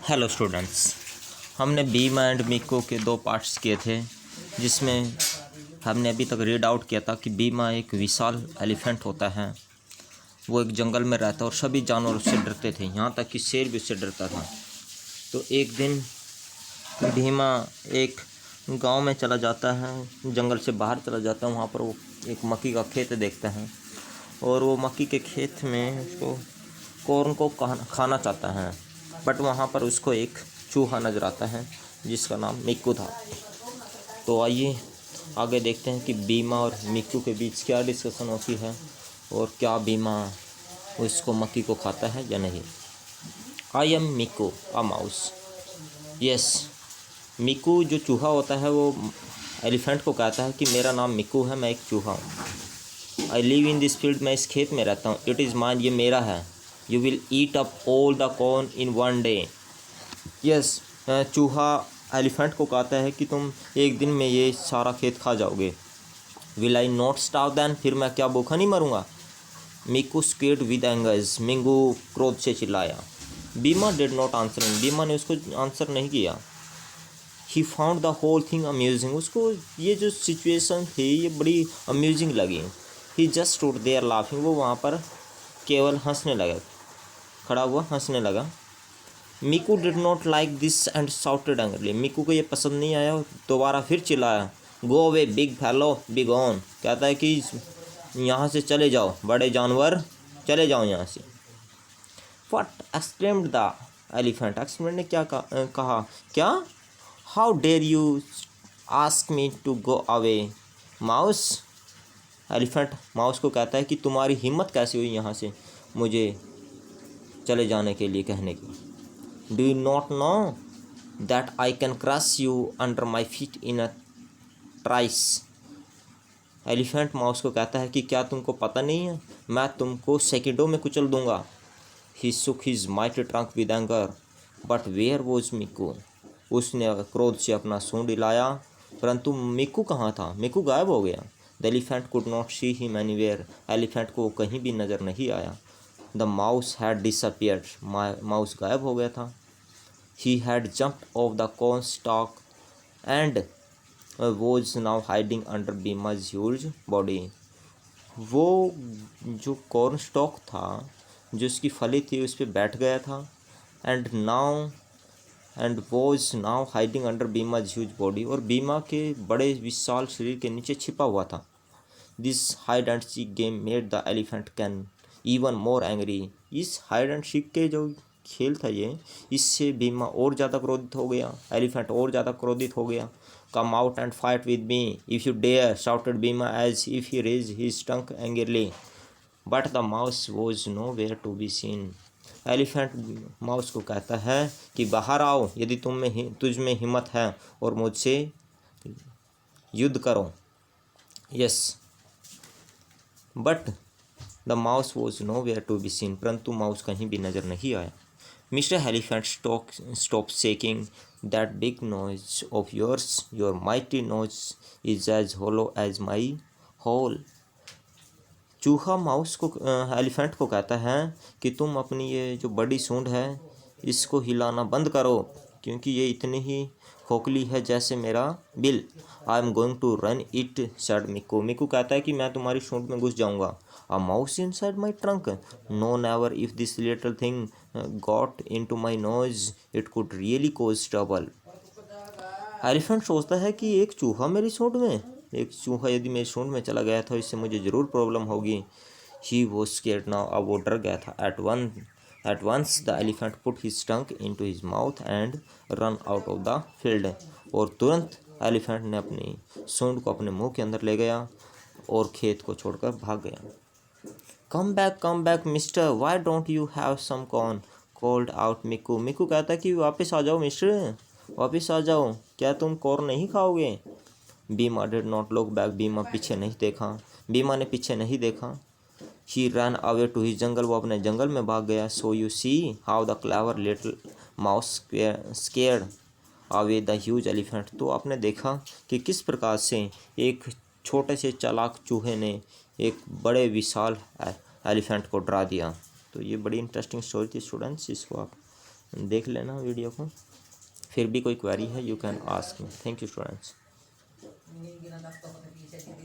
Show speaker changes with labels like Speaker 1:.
Speaker 1: Hello students, हमने बीमा and मिको के 2 पार्ट्स किए थे, जिसमें हमने अभी तक रीड आउट किया था कि बीमा एक विशाल एलिफेंट होता है। वो एक जंगल में रहता है और सभी जानवर उससे डरते थे, यहाँ तक कि शेर भी उससे डरता था। तो एक दिन भीमा एक गांव में चला जाता है, जंगल से बाहर चला जाता है। वहाँ पर वो एक मक्की का खेत देखता है और वो मक्की के खेत में उसको कॉर्न को खाना चाहता है, बट वहाँ पर उसको एक चूहा नज़र आता है जिसका नाम मिक्कू था। तो आइए आगे देखते हैं कि बीमा और मिक्कू के बीच क्या डिस्कशन होती है और क्या बीमा उसको मक्की को खाता है या नहीं। I am Mikku a mouse. Yes, Mikku जो चूहा होता है वो एलिफेंट को कहता है कि मेरा नाम मिक्कू है, मैं एक चूहा हूँ। I live in this field, मैं इस खेत में रहता हूँ। इट इज़ माइन, ये मेरा है। You will eat up all the corn in one day. Yes, चूहा एलिफेंट को कहता है कि तुम एक दिन में ये सारा खेत खा जाओगे। Will I not starve then, फिर मैं क्या भूखा नहीं मरूंगा। Mikku scared with angers, Mingu क्रोध से चिल्लाया। बीमा डिड नॉट आंसर हिम, बीमा ने उसको आंसर नहीं किया। He found the whole thing amusing, उसको ये जो सिचुएशन थी ये बड़ी अम्यूजिंग लगी। He just stood there laughing, वो वहाँ पर केवल हंसने लगा, खड़ा हुआ हंसने लगा। Mikku did not like this and shouted angrily, Mikku को ये पसंद नहीं आया और दोबारा फिर चिल्लाया। Go away big fellow be gone, कहता है कि यहाँ से चले जाओ बड़े जानवर, चले जाओ यहाँ से। What exclaimed the elephant, exclaimed ने क्या कहा क्या? How dare you ask me to go away mouse, elephant mouse को कहता है कि तुम्हारी हिम्मत कैसे हुई यहाँ से मुझे चले जाने के लिए कहने की। Do you not know that I can crush you under my feet in a ट्राइस, elephant mouse को कहता है कि क्या तुमको पता नहीं है, मैं तुमको सेकंडों में कुचल दूंगा। He shook his mighty trunk with anger, but where was Mikku, उसने क्रोध से अपना सूंड हिलाया, परंतु मिक्कू कहाँ था? मिक्कू गायब हो गया। The elephant could not see him anywhere, elephant को कहीं भी नज़र नहीं आया। The mouse had disappeared, mouse गायब हो गया था। He had jumped off the corn stock and was now hiding under Beema's huge body, वो जो कॉर्न स्टॉक था, जो उसकी फली थी, उस पर बैठ गया था। And was now hiding under Beema's huge body, और बीमा के बड़े विशाल शरीर के नीचे छिपा हुआ था। This hide and seek game made the elephant can even more angry, इस हाइड एंड सीक के जो खेल था ये, इससे बीमा और ज़्यादा क्रोधित हो गया, एलिफेंट और ज़्यादा क्रोधित हो गया। Come out and fight with me if you dare, shouted Bima as if he raise his tongue angrily, but the mouse was nowhere to be seen, elephant mouse को कहता है कि बाहर आओ यदि तुझ में हिम्मत है और मुझसे युद्ध करो। Yes, but the mouse was nowhere to be seen, परंतु माउस कहीं भी नज़र नहीं आया। Mister elephant stop shaking that big nose of yours, your mighty nose is as hollow as my hole, चूहा माउस को एलिफेंट को कहता है कि तुम अपनी ये जो बड़ी सूंड है इसको हिलाना बंद करो, क्योंकि ये इतनी ही खोखली है जैसे मेरा बिल। I am going to run it said Mikku, Mikku कहता है कि मैं तुम्हारी सूंड में घुस जाऊंगा। A mouse inside my trunk, no never, if this little thing got into my nose it could really cause trouble, elephant सोचता है कि एक चूहा मेरी सूंड में, एक चूहा यदि मेरी सूंड में चला गया था इससे मुझे ज़रूर प्रॉब्लम होगी। ही वॉज स्केर्ड नाउ, अब वो डर गया था। At once the elephant put his tongue into his mouth and run out of the field, और तुरंत एलिफेंट ने अपनी सूंड को अपने मुंह के अंदर ले गया और खेत को छोड़कर भाग गया। Come back mister, why don't you have some corn, called out Mikku, Mikku कहता है कि वापस आ जाओ मिस्टर, वापस आ जाओ, क्या तुम कॉर्न नहीं खाओगे? बीमा डिड नॉट लुक बैक, बीमा पीछे नहीं देखा, बीमा ने पीछे नहीं देखा। ही रन अवे टू हिज जंगल, वो अपने जंगल में भाग गया। So you see how the clever little mouse scared away the huge elephant, तो आपने देखा कि किस प्रकार से एक छोटे से चालाक चूहे ने एक बड़े विशाल एलिफेंट को डरा दिया। तो ये बड़ी इंटरेस्टिंग स्टोरी थी स्टूडेंट्स, इसको आप देख लेना वीडियो को। फिर भी कोई क्वेरी है you can ask me. Thank you students.